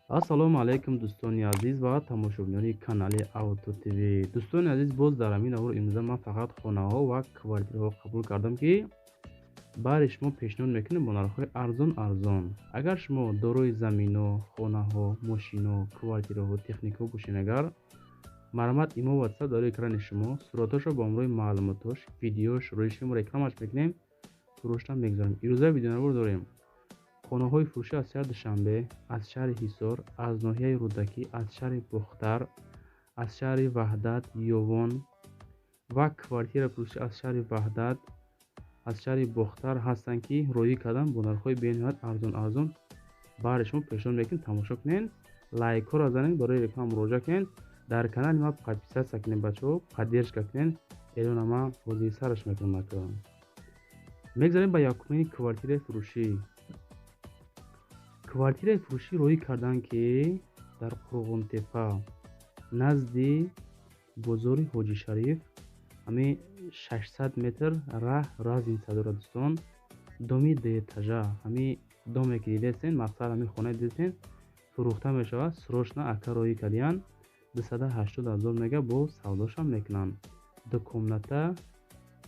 ассалому алайкум дӯстони азиз ва тамошобинони канали Auto TV. Дӯстони азиз, боз дар ҳамин аввал имрӯза ман фақат хонаҳо ва квартираҳо қабул кардам, ки бари шумо пешниҳод мекунем бо нархҳои арзон. Агар шумо дорои замино, хонаҳо, мошино, квартираҳо, техникаҳо бошед, агар марҳамат имо WhatsApp дар экрани шумо сураташро бо ҳамроҳи маълумотош, видеош, рӯиши мо рекламаш мекунем, фурӯшта мегузорем. имрӯза видеонавор дорем. хонаҳои фурӯшӣ аз шаҳри Душанбе, аз шаҳри Ҳисор, аз ноҳияи Рӯдакӣ, аз шаҳри Бухтар, аз шаҳри Ваҳдат, Ёвон ва квартира фурӯшӣ аз шаҳри Ваҳдат, аз шаҳри Бухтар ҳастанд, ки роӣ кардам бо нархҳои бениҳоят арзон бари шумо пешниҳод мекунем. Тамошо кунед, лайкҳоро занед, барои реклама муроҷиат кунед, дар канали ма подписатсия кунед бачаҳо, поддержка кунед. Элона ман ҳозири сараш мекунам ака. Мегзарем ба якумини квартираи фурӯшӣ. квартираи фурӯшӣ роӣ карданд, ки дар Қурғонтепа назди бозори Ҳоҷишариф ҳамин 600 метр раҳ разница дорад дӯстон. доми дуэтажа, ҳамин доме ки дидестен, мақсад ҳамин хонаи дидестен фурӯхта мешавад. срочно ака роӣ кардиянд, 280 000 мега бо савдошам мекунанд. дукомната,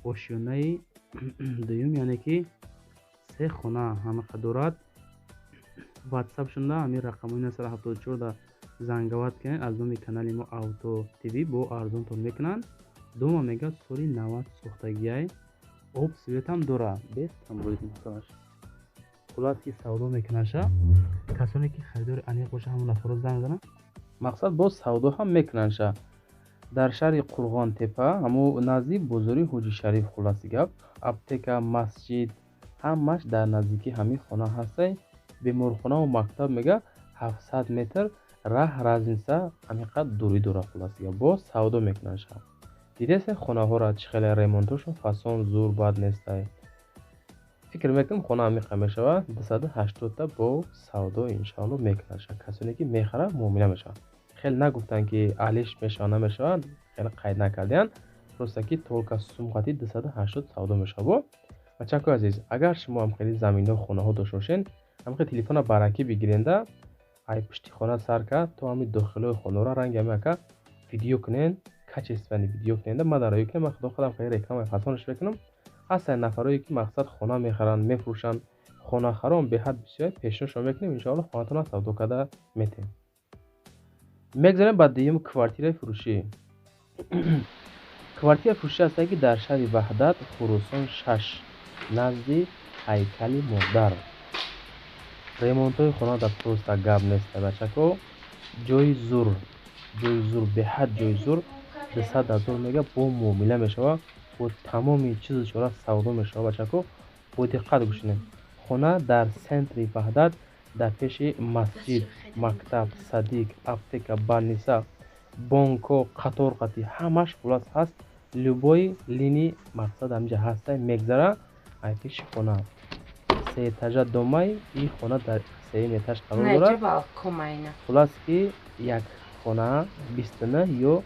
ошёнаи дуюм, яъне ки 3 хона ҳамақа дорад. WhatsApp шунда ҳамин рақамои 974 да зангават кунед. аз номи канали мо Auto TV бо арзонтон мекунанд. дома мега соли 90 сохтагиай, об светам дора, бестам роид масалаш. хулас ки савдо мекунаша, касоне ки харидори аниқ боша ҳамон нафаро занг зананд. мақсад бо савдо ҳам мекунанша. дар шаҳри Қурғонтепа, ҳамо назди бозори Ҳоҷишариф. хуласи гап, аптека, масҷид ҳамаш дар наздикии ҳамин хона ҳастай. беморхонаву мактаб мега 700 метр раҳ разница ҳамиқад дурӣ дора. хуласи гап, бо савдо мекунанша. дидестен хонаҳора чӣ хеле ремонтошон фасон зур бад нестай. фикр мекунам хона ҳамиқа мешавад. 280 та бо савдо иншоалло мекунанша. касоне ки мехара муомила мешавад. хеле нагуфтанд ки алиш мешавад намешавад, хеле қайд накардиянд. просто ки толка сумқати 280 савдо мешавад. бо бачаҳои азиз, агар шумо ҳам хеле замино хонаҳо дошта бошед, ҳамин телефона баракӣ бигиренда, ай пушти хона сар кард, то ҳамин дохилои хонаро ранги ҳамин ака видео кунен, качествени видео куненда мада роӣ кунем. ман худо худам хеле рекламаи фасонаш мекунам. ҳастанд нафарое ки мақсад хона мехаранд, мефурӯшанд. хонахарон беҳад бисёр пешниҳодшон мекунем, иншоалло хонатонро савдо карда метем. мегзарем ба дуюм квартираи фурӯшӣ. квартираи фурӯшӣ ҳастанд, ки дар шаҳри Ваҳдат, Хӯросон 6 назди ҳайкали Модар. ремонтҳои хона да просто гап нест бачаҳо. ҷои зур, беҳад ҷои зур, 200 000 мега бо муомила мешавад, бо тамоми чизу чора савдо мешавад бачаҳо. бо диққат гӯш кунед. хона дар сентри Ваҳдат, дар пеши масҷид, мактаб, садик, аптека, балниса, бонко, қатор-қатӣ ҳамаш хулас ҳаст. любой лини мақсад ҳамҷа ҳастай мегзара. ай пеши хона 3 этажа домай, ин хона дар 3 этаж қарор дорад. хулас ки як хона 29 ё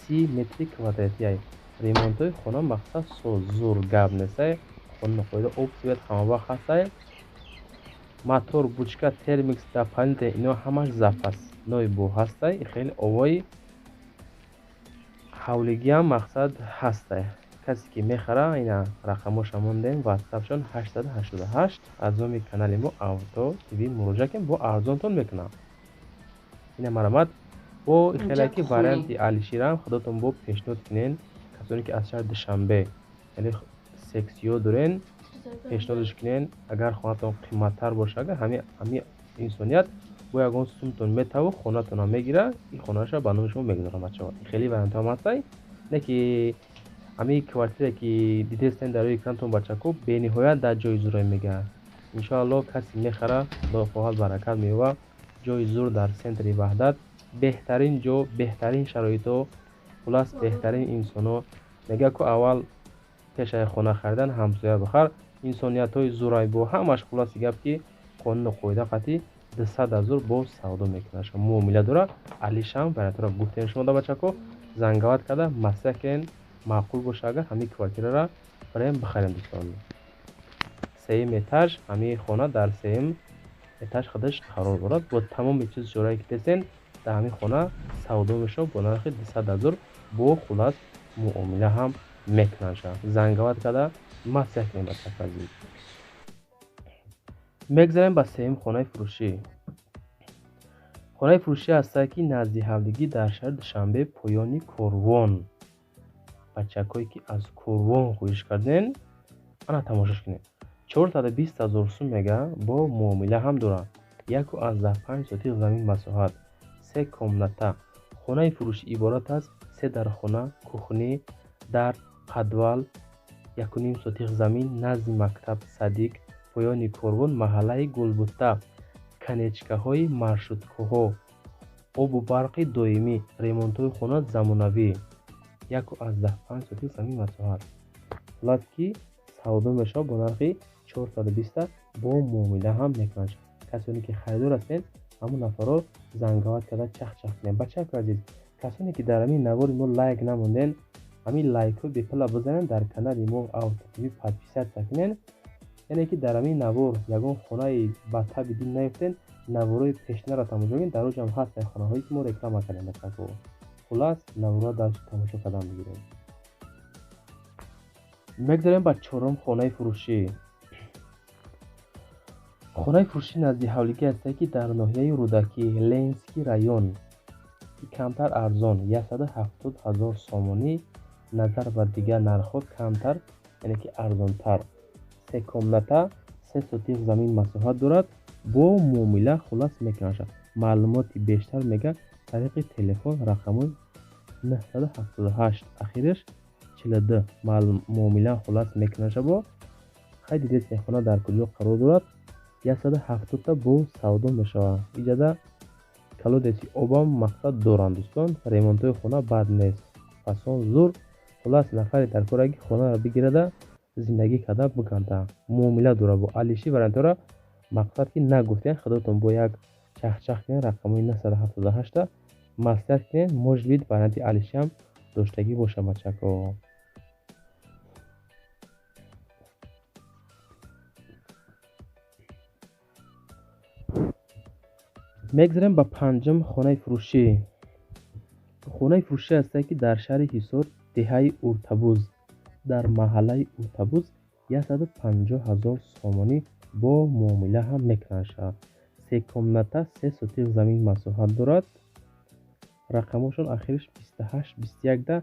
30 метри квадратияй. ремонтҳои хона мақсад соз зур гап нестай. хона қоида об свет ҳамавақт ҳастай. мотор, бучка, термикс, дапалите ино ҳамаш запас ной бо ҳастай. хеле овои ҳавлигиам мақсад ҳастай. касе ки мехара, ина рақамоша мондем, ватсапшон 888. аз номи канали мо Auto TV муроҷиат кунед, бо арзонтон мекунам. ина марамат бо хелаки варианти алиширам худотон бо пешниҳод кунен. касоне ки аз шаҳри Душанбе хеле сексиё дорен, пешниҳодш кунен. агар хонатон қимматтар боша, агар ҳамин инсоният бо ягон сумтон метаву хонатонро мегира, ин хонаша ба номи шумо мегузорам бачаҳо. хеле вариантҳо ҳастай. не ки ҳамин квартира ки дидестен дар экранатон бачаҳо бениҳоят дар ҷои зурай мегӯяд. иншоалло касе мехара, худо хоҳад баракат меёва. ҷои зур дар сентри Ваҳдат, беҳтарин ҷо, беҳтарин шароитҳо, хулас беҳтарин инсоно. мега ку аввал пешаи хона харидан ҳамсоя бихар. инсониятҳои зурайбо ҳамаш хуласи гап ки қонуну қоида қатъи 200 000 бо савдо мекунаша. муомила дора. алишам вариантҳоро гуфтем шумо да бачаҳо. зангават карда маслиҳат кунед. маъқул боша агар ҳамин квартираро барем бихарем дӯстон. 3 этаж ҳамин хона дар 3 этаж худаш қарор дорад. Бо тамоми чиз чорае ки десен дар ҳамин хона савдо мешавад бо нархи 200 000 бо хулас муомила ҳам мекунанд. Зангават карда маслиҳат мебахшад азиз. мегзарем ба сеюм хонаи фурӯшӣ. хонаи фурӯшӣ ҳастае ки назди ҳавлигӣ дар шаҳри Душанбе поёни Корвон. бачакҳое ки аз Корвон хӯиш карден ана тамошош кунед. 420 000 сум мега бо муомила ҳам дорад. 1.5 сотих замин масоҳат, 3 комната. хонаи фурӯшӣ иборат аз 3 дархона, кухни, дар, падвал, 1.5 сотих замин назди мактаб Садиқ, поёни Корвон, маҳаллаи Гулбута, канечкаҳои маршруткаҳо, обу барқи доимӣ, ремонтҳои хона замонавӣ, 1.5 сотих замин масоҳат. хулас ки савдо мешавад бо нархи 420 бо муомила ҳам мекунанд. касоне ки харидор ҳастед ҳамон нафаро зангават карда чахчах кунед. бачаҳо азиз, касоне ки дар ҳамин навори мо лайк намонден, ҳамин лайкҳо бепала бизанед, дар канали мо автотиви подписатсия кунед. яъне ки дар ҳамин навор ягон хонаи ба таби дил наёфтен, навораи пешнаро тамошо кунед. дар оҷам ҳастанд хонаҳое ки мо реклама кардем. бачаҳо хулас навора дар тамошо кардан бигирем. мегзарем ба чорум хонаи фурӯшӣ. хонаи фурӯшӣ назди ҳавлигӣ ҳастае ки дар ноҳияи Рӯдакӣ, Ленинский район, ки камтар арзон 170 000 сомонӣ назар ба дигар нархҳо камтар, яъне ки арзонтар. 3 комната, 3 сотих замин масоҳат дорад. бо муомила хулас мекунад. маълумоти бештар мега тариқи телефон рақамои 978 ахираш 42 муомила хулас мекунад. бо хайди десен хона дар куҷо қарор дорад. 170 та бо савдо мешавад. иҷода колодеси обам мақсад доранд дӯстон. ремонтҳои хона бад нест. фасон зур. хулас нафаре дар кораги хонаро бигирада зиндагӣ карда биганда. муомила дорад бо алиши вариантора. мақсад ки нагуфтен худотон бо як чахчах кунед рақамои 978 та маслиҳат кунед. может бид варианти алиши ҳам доштагӣ боша бачаҳо. мегзарем ба панҷум хонаи фурӯшӣ. хонаи фурӯшӣ ҳастае ки дар шаҳри Ҳисор, деҳаи Уртабуз, дар маҳаллаи Уртабуз 150 000 сомонӣ бо муомила ҳам мекунад. 3 комната, 3 сотих замин масоҳат дорад. рақамошон ахириш 28-21 да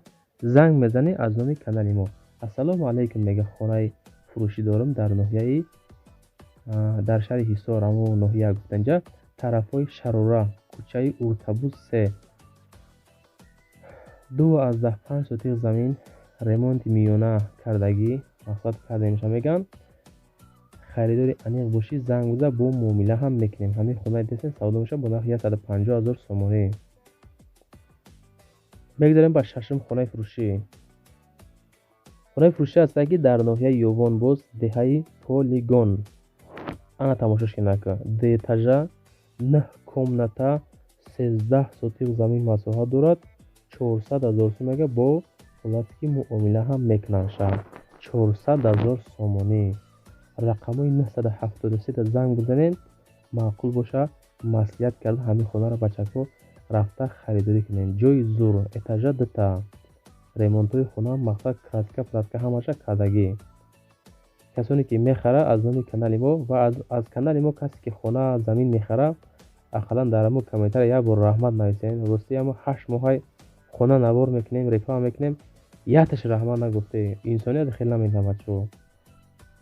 занг мезанӣ аз номи канали мо. ассалому алайкум мега хонаи фурӯшӣ дорам дар ноҳияи дар шаҳри Ҳисор, ҳамон ноҳия гуфтанҷа тарафҳои Шарора, кӯчаи Уртабуз 3, 2.5 сотих замин, ремонти миёна кардагӣ, мақсад карда меша меган. харидори аниқ бошӣ занг биза бо муомила ҳам мекунем. ҳамин хонаи десен савдо меша бо нархи 150 000 сомонӣ. мегзарем ба шашум хонаи фурӯшӣ. хонаи фурӯшӣ ҳастае ки дар ноҳияи Ёвонбоз, деҳаи Полигон. ана тамошош кинака. 2 этажа, 9 комната, 13 сотих замин масоҳат дорад. 400 000 сум мега бо хулас ки муомила ҳам мекунанд. 400 000 сомонӣ. рақамои 973 занг бизанед, маъқул боша маслиҳат карда ҳамин хонаро бачаҳо рафта харидорӣ кунед. ҷои зур, этажа 2 та. ремонтҳои хона мақсад краска платка ҳамаша кардагӣ. касоне ки мехара аз номи канали мо ва аз канали мо касе ки хона замин мехара ақаллан дар ҳамон комментария як бор раҳмат нависен. рости ҳамон 8 моҳай хона навор мекунем, реклама мекунем, якташ раҳмат нагуфте. инсоният хел намедонам бачаҳо.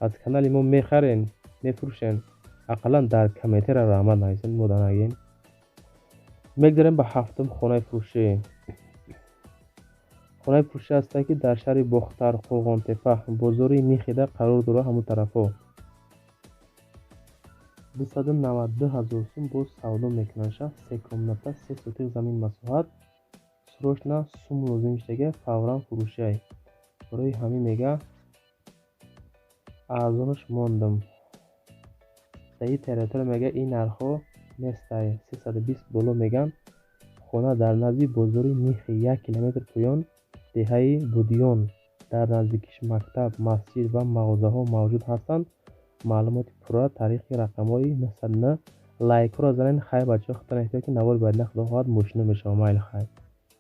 аз канали мо мехарен, мефурӯшен, ақаллан дар комментария раҳмат нависен. моданагин. мегзарем ба ҳафтум хонаи фурӯшӣ. хонаи фурӯшӣ ҳастае ки дар шаҳри Бохтар, Қурғонтепа, бозори Михида қарор дорад. ҳамон тарафҳо 292 000 сум бо савдо мекунанд. 3 комната, 3 сотих замин масоҳат. срочно сум лозим шудага фавран фурӯшай. барои ҳамин мега арзонаш мондам. саи территория мега ин нархҳо нестай. 320 боло меган. хона дар назди бозори Михи, 1 километр поён, деҳаи Будиён. дар наздикиш мактаб, масҷид ва мағозаҳо мавҷуд ҳастанд. маълумоти пурра, тариқи рақамҳои 909 لایک رو زنین. خیر بچه ها خطر نهید که نوار باید نخدا خواهد موشنه بشه و مایل خیر.